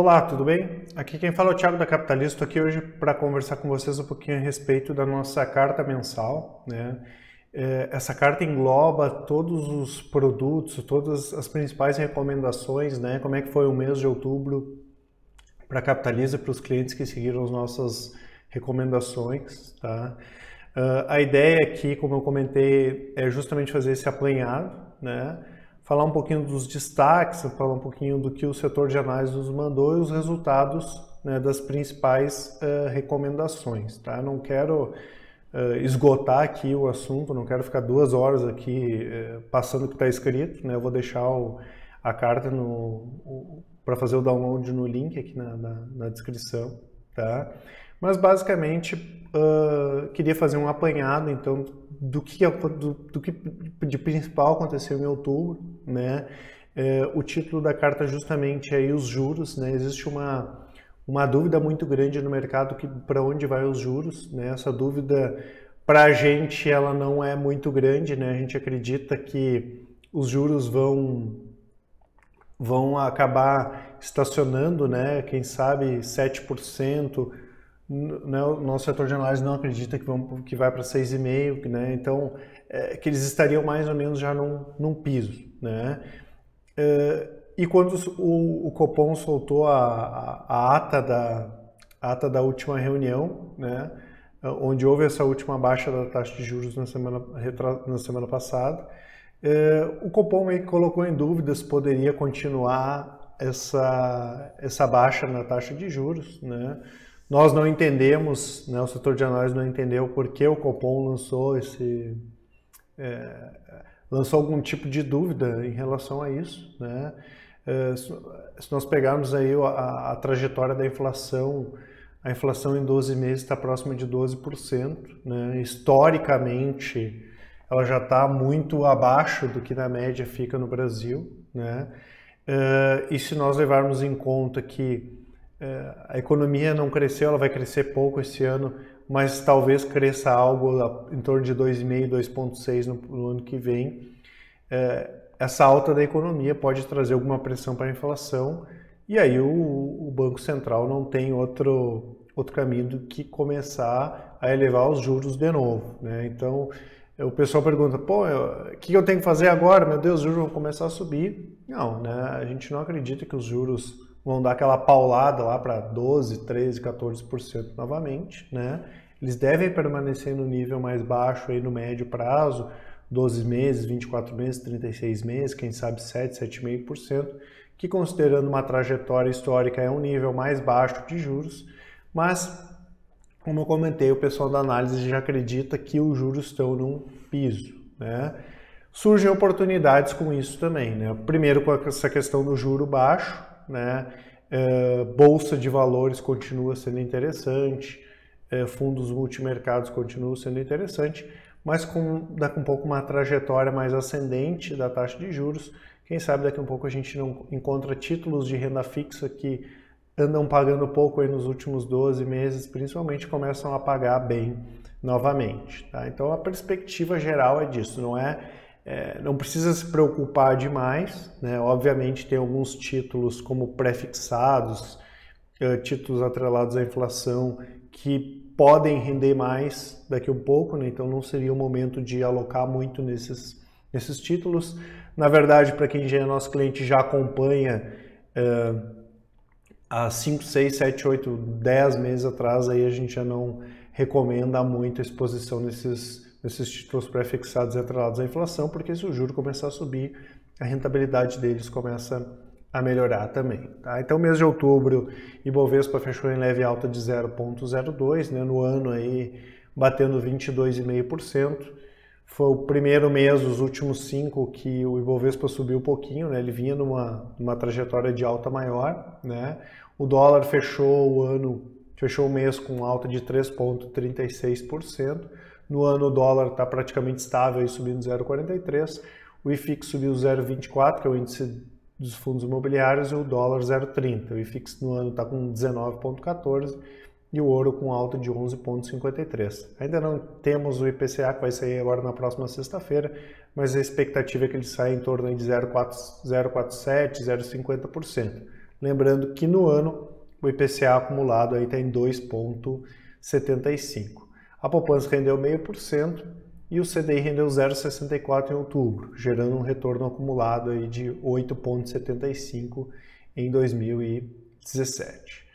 Olá, tudo bem? Aqui quem fala é o Thiago da Capitalista. Estou aqui hoje para conversar com vocês um pouquinho a respeito da nossa carta mensal, né? Essa carta engloba todos os produtos, todas as principais recomendações, né? Como é que foi o mês de outubro para a Capitalista, para os clientes que seguiram as nossas recomendações, tá? A ideia aqui, como eu comentei, é justamente fazer esse apanhado, né? Falar um pouquinho dos destaques, falar um pouquinho do que o setor de análise nos mandou e os resultados, né, das principais recomendações. Tá? Não quero esgotar aqui o assunto, não quero ficar 2 horas aqui passando o que está escrito. Né? Eu vou deixar a carta para fazer o download no link aqui na descrição. Tá? Mas basicamente queria fazer um apanhado então do que de principal aconteceu em outubro, né? O título da carta justamente é aí os juros, né? Existe uma dúvida muito grande no mercado que para onde vai os juros, né? Essa dúvida para a gente ela não é muito grande, né? A gente acredita que os juros vão acabar estacionando, né? Quem sabe 7%. O nosso setor de análise não acredita que vai para 6,5%, né? Então, que eles estariam mais ou menos já num piso, né? E quando o Copom soltou a ata da última reunião, né? Onde houve essa última baixa da taxa de juros na semana passada, o Copom meio que colocou em dúvida se poderia continuar essa baixa na taxa de juros, né? Nós não entendemos, né, o setor de análise não entendeu por que o Copom lançou algum tipo de dúvida em relação a isso, né? Se nós pegarmos aí a trajetória da inflação, a inflação em 12 meses está próxima de 12%, né? Historicamente, ela já está muito abaixo do que na média fica no Brasil, né? E se nós levarmos em conta que a economia não cresceu, ela vai crescer pouco esse ano, mas talvez cresça algo em torno de 2,5%, 2,6% no ano que vem. Essa alta da economia pode trazer alguma pressão para a inflação e aí o Banco Central não tem outro caminho do que começar a elevar os juros de novo, né? Então, o pessoal pergunta, o que eu tenho que fazer agora? Meu Deus, os juros vão começar a subir. Não, né? A gente não acredita que os juros vão dar aquela paulada lá para 12%, 13%, 14% novamente, né? Eles devem permanecer no nível mais baixo aí no médio prazo, 12 meses, 24 meses, 36 meses, quem sabe 7%, 7,5%, que considerando uma trajetória histórica é um nível mais baixo de juros, mas, como eu comentei, o pessoal da análise já acredita que os juros estão num piso, né? Surgem oportunidades com isso também, né? Primeiro com essa questão do juro baixo, né? Bolsa de valores continua sendo interessante, fundos multimercados continuam sendo interessante, mas com daqui a um pouco uma trajetória mais ascendente da taxa de juros, quem sabe daqui a um pouco a gente não encontra títulos de renda fixa que andam pagando pouco aí nos últimos 12 meses, principalmente começam a pagar bem novamente, tá? Então a perspectiva geral é disso, não precisa se preocupar demais, né? Obviamente tem alguns títulos como pré-fixados, títulos atrelados à inflação que podem render mais daqui a um pouco, né? Então não seria o momento de alocar muito nesses títulos. Na verdade, para quem já é nosso cliente já acompanha há 5, 6, 7, 8, 10 meses atrás, aí a gente já não recomenda muito a exposição nesses títulos pré-fixados e atrelados à inflação, porque se o juro começar a subir, a rentabilidade deles começa a melhorar também. Tá? Então, mês de outubro, Ibovespa fechou em leve alta de 0,02, né? No ano aí batendo 22,5%. Foi o primeiro mês dos últimos 5 que o Ibovespa subiu um pouquinho, né? Ele vinha numa trajetória de alta maior, né? O dólar fechou o mês com alta de 3,36%. No ano o dólar está praticamente estável, aí subindo 0,43%. O IFIX subiu 0,24%, que é o índice dos fundos imobiliários, e o dólar 0,30%. O IFIX no ano está com 19,14% e o ouro com alta de 11,53%. Ainda não temos o IPCA, que vai sair agora na próxima sexta-feira, mas a expectativa é que ele saia em torno de 0,47%, 0,50%. Lembrando que no ano o IPCA acumulado aí está em 2,75. A poupança rendeu 0,5% e o CDI rendeu 0,64 em outubro, gerando um retorno acumulado aí de 8,75 em 2017.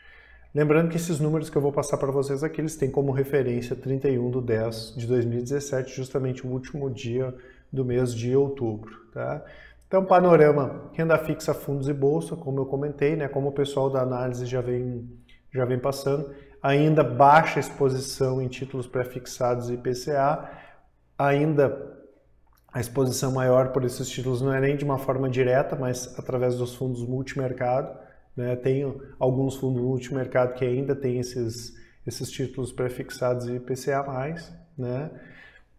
Lembrando que esses números que eu vou passar para vocês aqui, eles têm como referência 31/10/2017, justamente o último dia do mês de outubro. Tá? Então, panorama, renda fixa, fundos e bolsa, como eu comentei, né, como o pessoal da análise já vem passando, ainda baixa exposição em títulos pré-fixados e IPCA, ainda a exposição maior por esses títulos não é nem de uma forma direta, mas através dos fundos multimercado, né, tem alguns fundos multimercado que ainda tem esses títulos pré-fixados e IPCA+, né.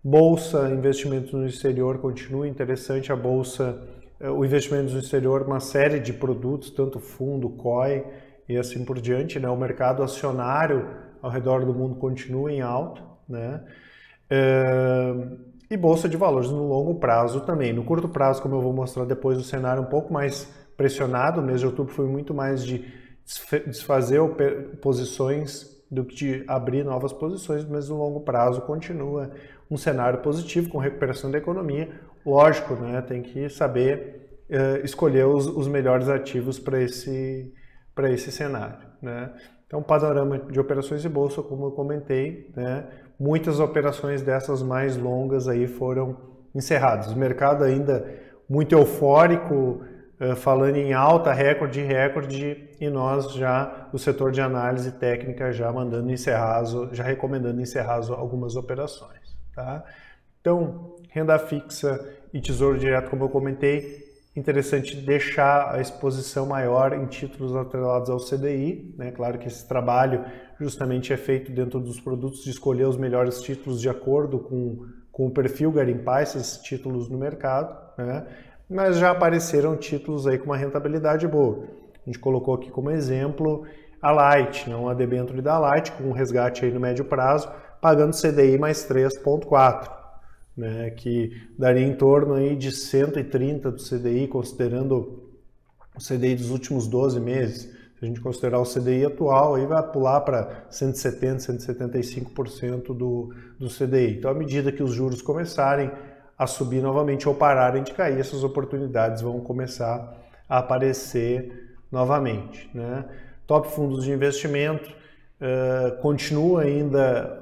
Bolsa, investimentos no exterior continua interessante, a bolsa, o investimento no exterior, uma série de produtos, tanto fundo, COI e assim por diante, né? O mercado acionário ao redor do mundo continua em alta, né? E bolsa de valores no longo prazo também. No curto prazo, como eu vou mostrar depois, o cenário é um pouco mais pressionado, o mês de outubro foi muito mais de desfazer posições do que de abrir novas posições, mas no longo prazo continua um cenário positivo com recuperação da economia. Lógico, né, tem que saber escolher os melhores ativos para esse cenário, né? Então, panorama de operações de bolsa, como eu comentei, né, muitas operações dessas mais longas aí foram encerradas. O mercado ainda muito eufórico, falando em alta, recorde, e nós já, o setor de análise técnica, já mandando encerrar, já recomendando encerrar algumas operações. Tá? Então, renda fixa e tesouro direto, como eu comentei, interessante deixar a exposição maior em títulos atrelados ao CDI, né? Claro que esse trabalho justamente é feito dentro dos produtos de escolher os melhores títulos de acordo com o perfil, garimpar esses títulos no mercado, né? Mas já apareceram títulos aí com uma rentabilidade boa. A gente colocou aqui como exemplo a Light, uma debênture da Light com um resgate aí no médio prazo, pagando CDI mais 3,4, né, que daria em torno aí de 130 do CDI, considerando o CDI dos últimos 12 meses. Se a gente considerar o CDI atual, aí vai pular para 170, 175% do CDI. Então, à medida que os juros começarem a subir novamente ou pararem de cair, essas oportunidades vão começar a aparecer novamente, né? Top fundos de investimento, continua ainda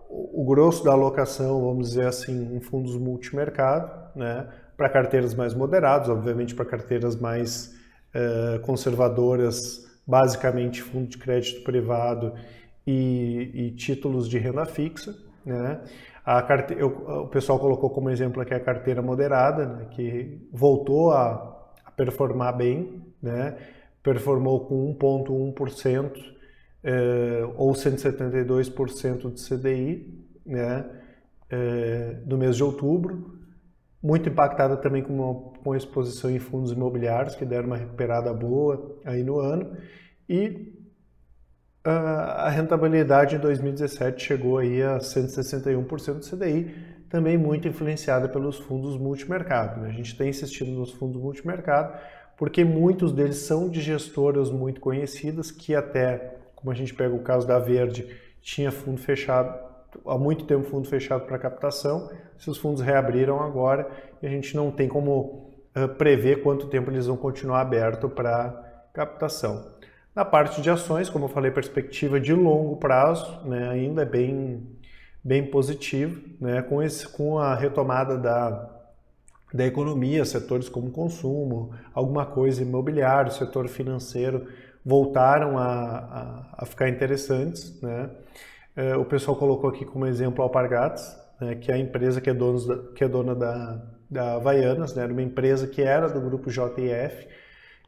o grosso da alocação, vamos dizer assim, em fundos multimercado, né? Para carteiras mais moderadas, obviamente para carteiras mais conservadoras, basicamente fundo de crédito privado e títulos de renda fixa, né? O pessoal colocou como exemplo aqui a carteira moderada, né, que voltou a performar bem, né? Performou com 1,1%, ou 172% de CDI, né, no mês de outubro, muito impactada também com a exposição em fundos imobiliários, que deram uma recuperada boa aí no ano, e a rentabilidade em 2017 chegou aí a 161% do CDI, também muito influenciada pelos fundos multimercado, né? A gente tem insistido nos fundos multimercado, porque muitos deles são de gestoras muito conhecidas, que até, como a gente pega o caso da Verde, tinha fundo fechado, há muito tempo fundo fechado para captação, esses fundos reabriram agora e a gente não tem como prever quanto tempo eles vão continuar aberto para captação. Na parte de ações, como eu falei, perspectiva de longo prazo, né, ainda é bem positivo, né, com a retomada da economia, setores como consumo, alguma coisa imobiliário, setor financeiro, voltaram a ficar interessantes, né? O pessoal colocou aqui como exemplo a Alpargatas, né, que é a empresa que é dona da Havaianas, né? Era uma empresa que era do grupo JF,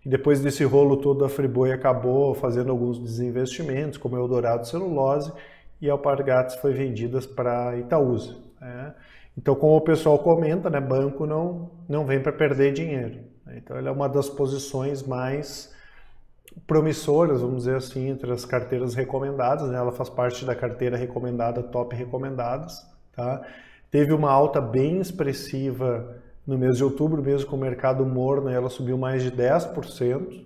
e depois desse rolo todo a Friboi acabou fazendo alguns desinvestimentos, como a Eldorado Celulose, e a Alpargatas foi vendida para Itaúsa, né? Então, como o pessoal comenta, né, banco não vem para perder dinheiro, né? Então, ela é uma das posições mais promissoras, vamos dizer assim, entre as carteiras recomendadas, né? Ela faz parte da carteira recomendada, top recomendadas, tá? Teve uma alta bem expressiva no mês de outubro, mesmo com o mercado morno, ela subiu mais de 10%,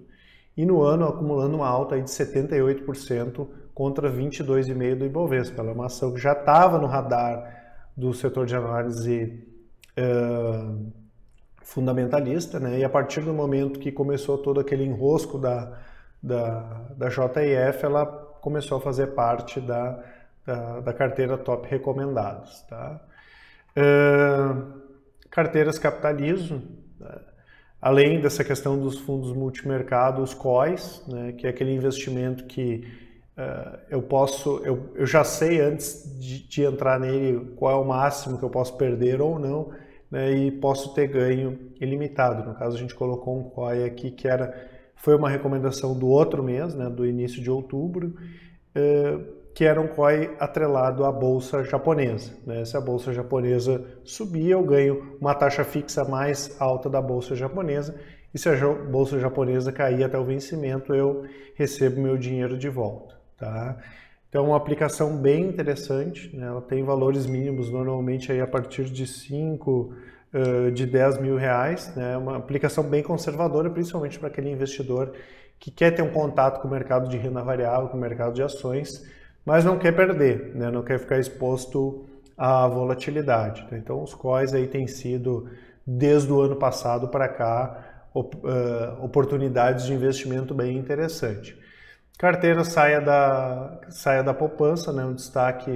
e no ano acumulando uma alta aí de 78% contra 22,5% do Ibovespa. Ela é uma ação que já estava no radar do setor de análise fundamentalista, né? E a partir do momento que começou todo aquele enrosco da JIF, ela começou a fazer parte da carteira top recomendados. Tá? Carteiras capitalizo, além dessa questão dos fundos multimercado, os COIs, né, que é aquele investimento que eu já sei antes de entrar nele qual é o máximo que eu posso perder ou não, né, e posso ter ganho ilimitado. No caso, a gente colocou um COI aqui que foi uma recomendação do outro mês, né, do início de outubro, que era um COI atrelado à bolsa japonesa. Né? Se a bolsa japonesa subir, eu ganho uma taxa fixa mais alta da bolsa japonesa, e se a bolsa japonesa cair até o vencimento, eu recebo meu dinheiro de volta. Tá? Então, uma aplicação bem interessante, né? Ela tem valores mínimos normalmente aí a partir de 10 mil reais, né? Uma aplicação bem conservadora, principalmente para aquele investidor que quer ter um contato com o mercado de renda variável, com o mercado de ações, mas não quer perder, né? Não quer ficar exposto à volatilidade. Então, os COIs aí têm sido, desde o ano passado para cá, oportunidades de investimento bem interessante. Carteira saia da poupança, né? Um destaque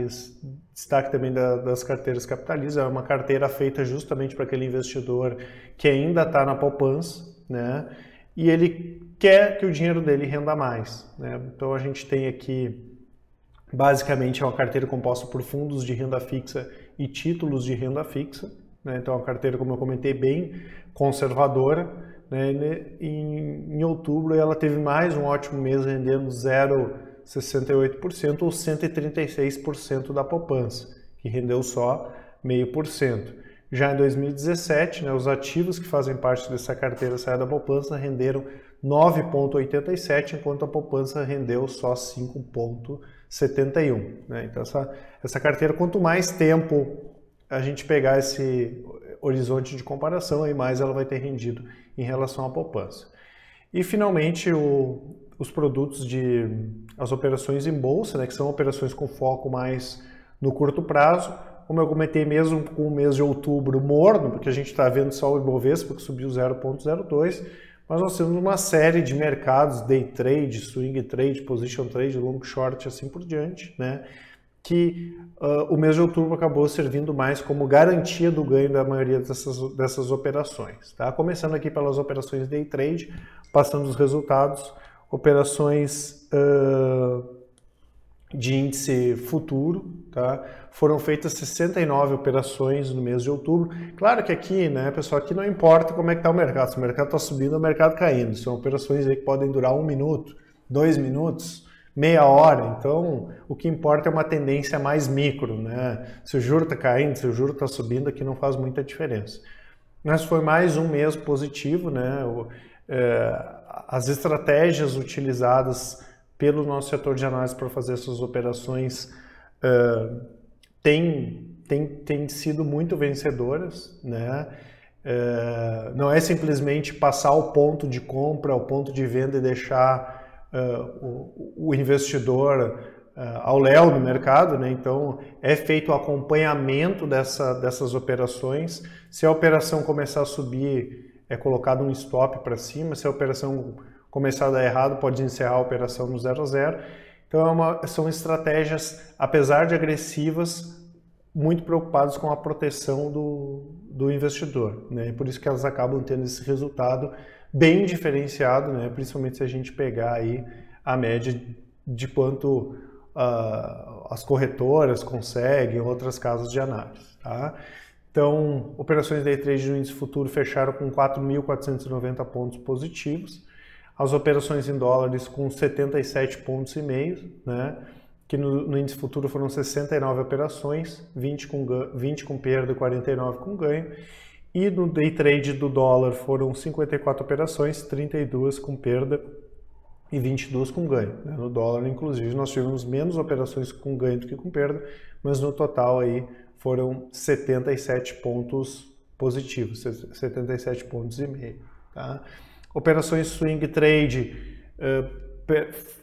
também das carteiras capitaliza, é uma carteira feita justamente para aquele investidor que ainda está na poupança, né? E ele quer que o dinheiro dele renda mais, né? Então a gente tem aqui, basicamente, é uma carteira composta por fundos de renda fixa e títulos de renda fixa, né? Então é uma carteira, como eu comentei, bem conservadora. Em outubro ela teve mais um ótimo mês rendendo 0,68% ou 136% da poupança, que rendeu só 0,5%. Já em 2017, né, os ativos que fazem parte dessa carteira saia da poupança renderam 9,87%, enquanto a poupança rendeu só 5,71%. Né? Então essa carteira, quanto mais tempo a gente pegar esse horizonte de comparação, aí mais ela vai ter rendido em relação à poupança. E finalmente os produtos as operações em bolsa, né, que são operações com foco mais no curto prazo, como eu comentei, mesmo com o mês de outubro morno, porque a gente está vendo só o Ibovespa que subiu 0,02, mas nós temos uma série de mercados, day trade, swing trade, position trade, long short, assim por diante, né, que o mês de outubro acabou servindo mais como garantia do ganho da maioria dessas operações. Tá? Começando aqui pelas operações day trade, passando os resultados, operações de índice futuro, tá? Foram feitas 69 operações no mês de outubro. Claro que aqui, né, pessoal, aqui não importa como é que está o mercado, se o mercado está subindo ou o mercado caindo, são operações aí que podem durar 1 minuto, 2 minutos, meia hora, então o que importa é uma tendência mais micro, né? Se o juro está caindo, se o juro está subindo, aqui não faz muita diferença. Mas foi mais um mês positivo, né? As estratégias utilizadas pelo nosso setor de análise para fazer essas operações têm sido muito vencedoras, né? Não é simplesmente passar o ponto de compra, o ponto de venda e deixar o investidor ao léu no mercado, né? Então é feito o acompanhamento dessas operações. Se a operação começar a subir, é colocado um stop para cima. Se a operação começar a dar errado, pode encerrar a operação no 0 a 0. Então são estratégias, apesar de agressivas, muito preocupadas com a proteção do investidor, né? E por isso que elas acabam tendo esse resultado bem diferenciado, né? Principalmente se a gente pegar aí a média de quanto as corretoras conseguem, outras casas de análise. Tá? Então, operações day trade no índice futuro fecharam com 4.490 pontos positivos, as operações em dólares com 77,5 pontos, né? Que no índice futuro foram 69 operações, 20 com perda e 49 com ganho. E no day trade do dólar foram 54 operações, 32 com perda e 22 com ganho. No dólar, inclusive, nós tivemos menos operações com ganho do que com perda, mas no total aí foram 77 pontos positivos, 77,5 pontos. Tá? Operações swing trade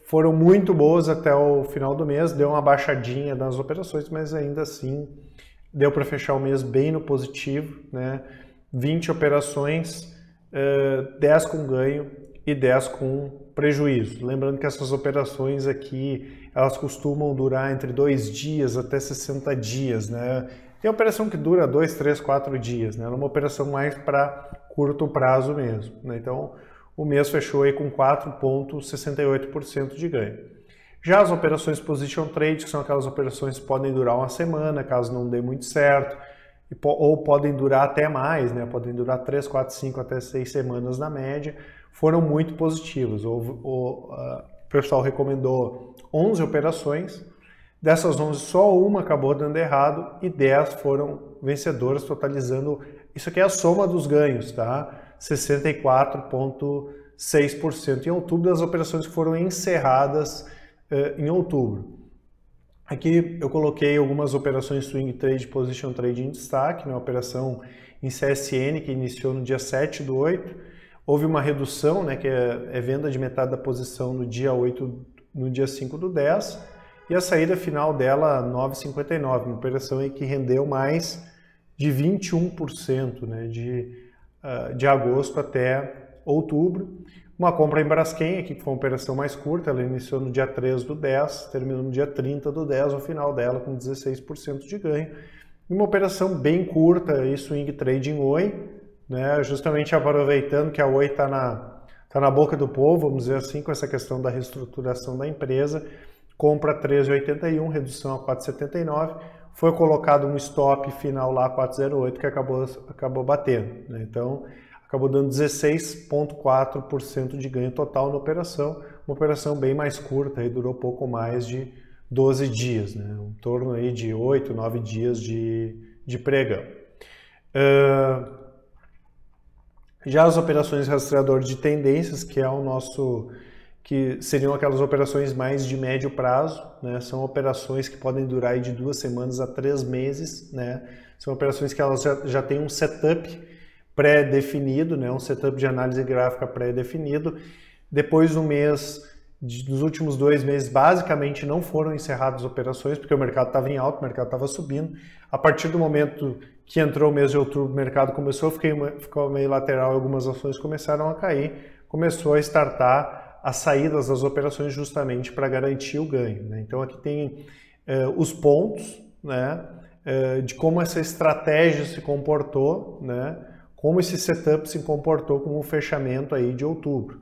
foram muito boas até o final do mês, deu uma baixadinha nas operações, mas ainda assim deu para fechar o mês bem no positivo, né? 20 operações, 10 com ganho e 10 com prejuízo. Lembrando que essas operações aqui, elas costumam durar entre 2 dias até 60 dias, né? Tem operação que dura 2, 3, 4 dias, né? É uma operação mais para curto prazo mesmo, né? Então, o mês fechou aí com 4,68% de ganho. Já as operações Position Trade, que são aquelas operações que podem durar uma semana, caso não dê muito certo, ou podem durar até mais, né? Podem durar 3, 4, 5, até 6 semanas na média, foram muito positivas. O pessoal recomendou 11 operações, dessas 11 só uma acabou dando errado e 10 foram vencedoras, totalizando, isso aqui é a soma dos ganhos, tá? 64,6% em outubro das operações que foram encerradas em outubro. Aqui eu coloquei algumas operações Swing Trade, Position Trade em destaque, uma operação em CSN que iniciou no dia 7/8, houve uma redução, né, que é venda de metade da posição no dia 8, no dia 5/10, e a saída final dela 9,59, uma operação aí que rendeu mais de 21%, né, de agosto até outubro. Uma compra em Braskem, aqui que foi uma operação mais curta, ela iniciou no dia 3/10, terminou no dia 30/10, o final dela com 16% de ganho. E uma operação bem curta, Swing Trade em Oi, né, justamente aproveitando que a Oi está na boca do povo, vamos dizer assim, com essa questão da reestruturação da empresa. Compra 13,81, redução a 4,79, foi colocado um stop final lá 4,08 que acabou batendo, né? Então acabou dando 16,4% de ganho total na operação, uma operação bem mais curta, aí durou pouco mais de 12 dias, né? Em torno aí de 8, 9 dias de pregão. Já as operações rastreador de tendências, que é o nosso, que seriam aquelas operações mais de médio prazo, né? São operações que podem durar aí de 2 semanas a 3 meses, né? São operações que elas já têm um setup pré-definido, né? Um setup de análise gráfica pré-definido. Depois do mês, dos últimos 2 meses, basicamente não foram encerradas operações, porque o mercado estava em alta, o mercado estava subindo. A partir do momento que entrou o mês de outubro, o mercado começou a ficar meio lateral, algumas ações começaram a cair, começou a startar as saídas das operações justamente para garantir o ganho, né? Então aqui tem os pontos, né, de como essa estratégia se comportou, né, como esse setup se comportou como um fechamento aí de outubro.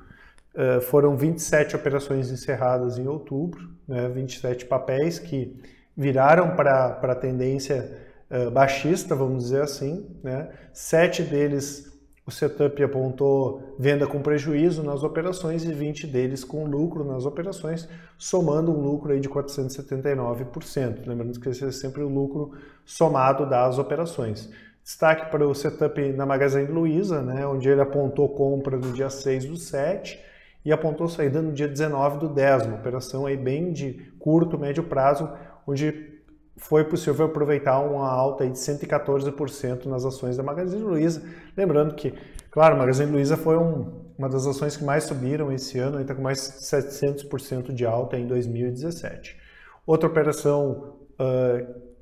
Foram 27 operações encerradas em outubro, né, 27 papéis que viraram para a tendência baixista, vamos dizer assim, né? 7 deles o setup apontou venda com prejuízo nas operações e 20 deles com lucro nas operações, somando um lucro aí de 479%. Lembrando que esse é sempre o lucro somado das operações. Destaque para o setup na Magazine Luiza, né, onde ele apontou compra no dia 6/7 e apontou saída no dia 19/10, uma operação aí bem de curto, médio prazo, onde foi possível aproveitar uma alta aí de 114% nas ações da Magazine Luiza. Lembrando que, claro, a Magazine Luiza foi uma das ações que mais subiram esse ano, está com mais de 700% de alta em 2017. Outra operação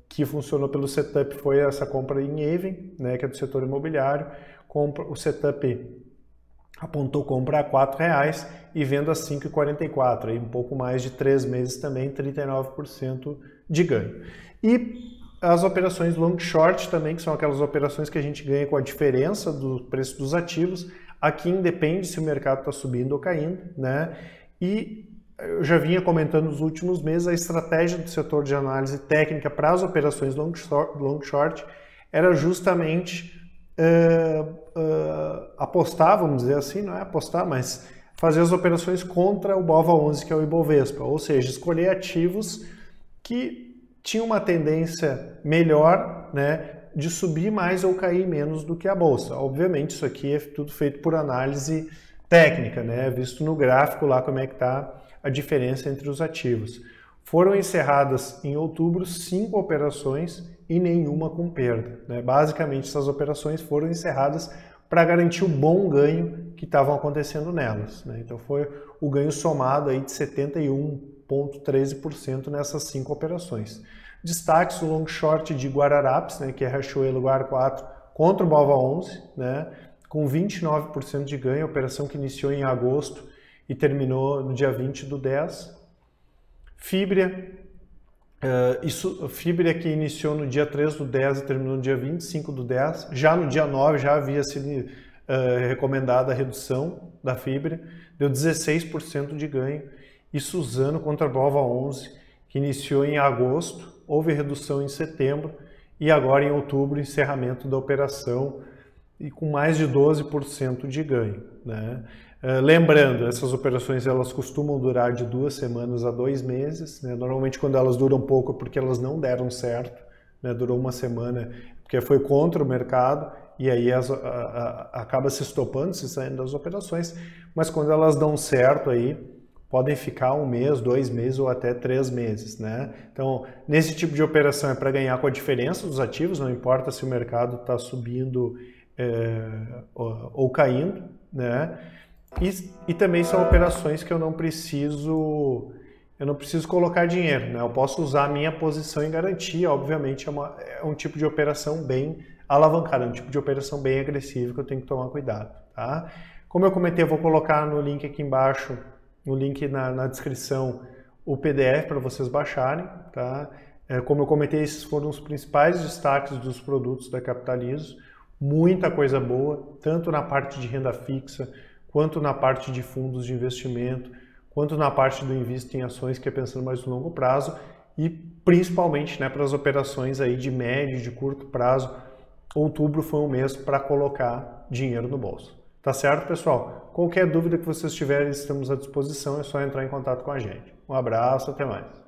que funcionou pelo setup foi essa compra em Even, né, que é do setor imobiliário. O setup apontou compra a R$ 4,00 e venda a R$ 5,44, aí um pouco mais de 3 meses também, 39% de ganho. E as operações long short também, que são aquelas operações que a gente ganha com a diferença do preço dos ativos. Aqui independe se o mercado está subindo ou caindo, né? E eu já vinha comentando nos últimos meses, a estratégia do setor de análise técnica para as operações long short era justamente apostar, vamos dizer assim, não é apostar, mas fazer as operações contra o BOVA11, que é o Ibovespa, ou seja, escolher ativos que tinham uma tendência melhor, né, de subir mais ou cair menos do que a bolsa. Obviamente isso aqui é tudo feito por análise técnica, né, visto no gráfico lá como é que está a diferença entre os ativos. Foram encerradas em outubro 5 operações e nenhuma com perda, né? Basicamente essas operações foram encerradas para garantir o bom ganho que estavam acontecendo nelas, né? Então foi o ganho somado aí de 71,13% nessas 5 operações. Destaques o long short de Guararapes, né, que é Riachuelo Guar 4 contra o Bova 11, né, com 29% de ganho, operação que iniciou em agosto e terminou no dia 20/10. Fibria, Fibria que iniciou no dia 3/10 e terminou no dia 25/10. Já no dia 9 já havia sido recomendada a redução da Fibria, deu 16% de ganho. E Suzano contra a Bova 11, que iniciou em agosto, houve redução em setembro e agora em outubro encerramento da operação e com mais de 12% de ganho, né? Lembrando, essas operações elas costumam durar de 2 semanas a 2 meses, né? Normalmente quando elas duram pouco é porque elas não deram certo, né? Durou 1 semana porque foi contra o mercado e aí acaba se estopando, se saindo das operações, mas quando elas dão certo aí, podem ficar 1 mês, 2 meses ou até 3 meses, né? Então, nesse tipo de operação é para ganhar com a diferença dos ativos, não importa se o mercado está subindo ou caindo, né? E também são operações que eu não preciso colocar dinheiro, né? Eu posso usar a minha posição em garantia, obviamente é um tipo de operação bem alavancada, um tipo de operação bem agressiva que eu tenho que tomar cuidado, tá? Como eu comentei, eu vou colocar no link aqui embaixo, no link na descrição, o PDF para vocês baixarem, tá? Como eu comentei, esses foram os principais destaques dos produtos da Capitalizo, muita coisa boa, tanto na parte de renda fixa, quanto na parte de fundos de investimento, quanto na parte do Invista em Ações, que é pensando mais no longo prazo, e principalmente, né, para as operações aí de médio e de curto prazo. Outubro foi um mês para colocar dinheiro no bolso. Tá certo, pessoal? Qualquer dúvida que vocês tiverem, estamos à disposição, é só entrar em contato com a gente. Um abraço, até mais.